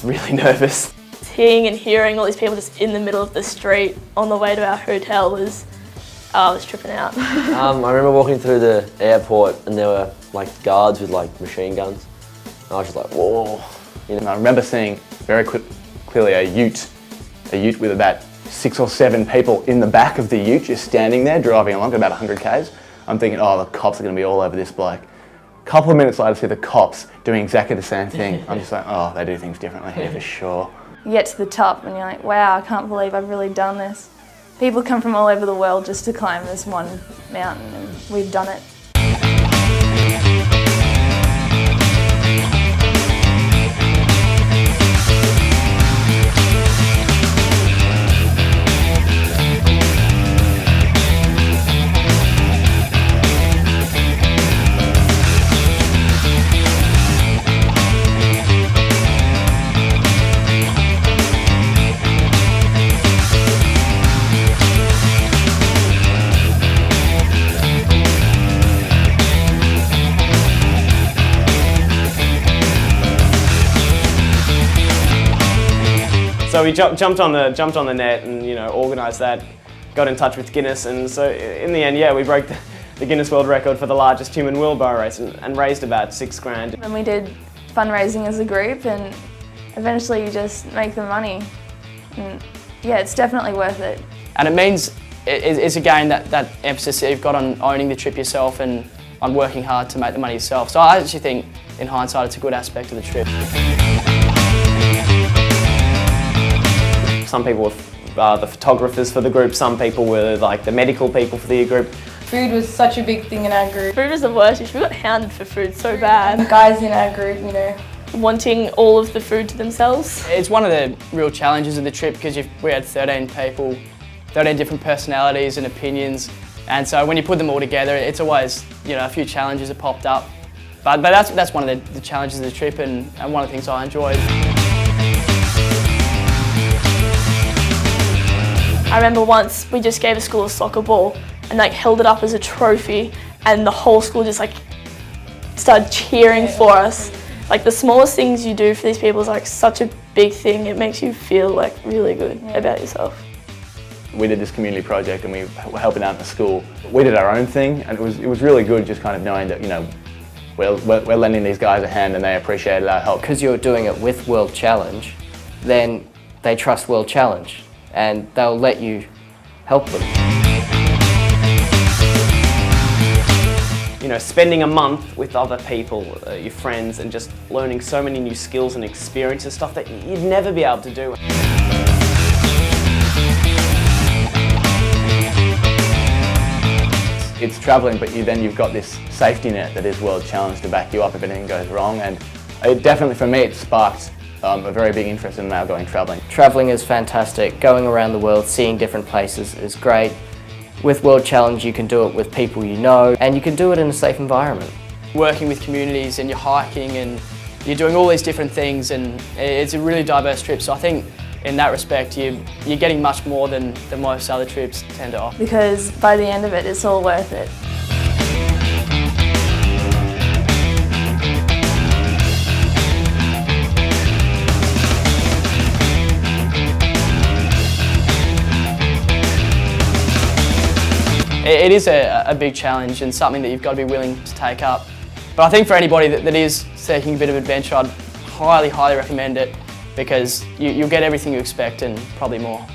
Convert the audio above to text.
really nervous. Seeing and hearing all these people just in the middle of the street on the way to our hotel was, I was tripping out. I remember walking through the airport and there were like guards with like machine guns. And I was just like, whoa. You know? And I remember seeing very clearly a ute with about 6 or 7 people in the back of the ute just standing there driving along at about 100 k's. I'm thinking, oh, the cops are going to be all over this bloke. A couple of minutes later, I see the cops doing exactly the same thing. I'm just like, oh, they do things differently here for sure. You get to the top and you're like, wow, I can't believe I've really done this. People come from all over the world just to climb this one mountain, and we've done it. So we jumped on the net and organised that, got in touch with Guinness, and so in the end, yeah, we broke the Guinness World Record for the largest human wheelbarrow race and raised about $6,000. And we did fundraising as a group, and eventually you just make the money. And yeah, it's definitely worth it. And it means it's again that emphasis that you've got on owning the trip yourself and on working hard to make the money yourself. So I actually think, in hindsight, it's a good aspect of the trip. Some people were the photographers for the group, some people were like the medical people for the group. Food was such a big thing in our group. Food was the worst. We got hounded for food so bad. The guys in our group, wanting all of the food to themselves. It's one of the real challenges of the trip because we had 13 people, 13 different personalities and opinions, and so when you put them all together, it's always a few challenges that popped up. But that's one of the challenges of the trip and one of the things I enjoyed. I remember once we just gave a school a soccer ball and held it up as a trophy, and the whole school just started cheering for us. The smallest things you do for these people is such a big thing. It makes you feel really good about yourself. We did this community project and we were helping out in the school. We did our own thing, and it was really good just kind of knowing that we're lending these guys a hand and they appreciated our help. Because you're doing it with World Challenge, then they trust World Challenge and they'll let you help them. Spending a month with other people, your friends, and just learning so many new skills and experiences, stuff that you'd never be able to do. It's travelling, but then you've got this safety net that is World Challenge to back you up if anything goes wrong, and it definitely, for me, it sparked a very big interest in now going travelling. Travelling is fantastic. Going around the world, seeing different places is great. With World Challenge, you can do it with people you know, and you can do it in a safe environment. Working with communities and you're hiking and you're doing all these different things, and it's a really diverse trip. So I think in that respect, you're getting much more than most other trips tend to offer. Because by the end of it, it's all worth it. It is a big challenge and something that you've got to be willing to take up. But I think for anybody that is seeking a bit of adventure, I'd highly, highly recommend it because you'll get everything you expect and probably more.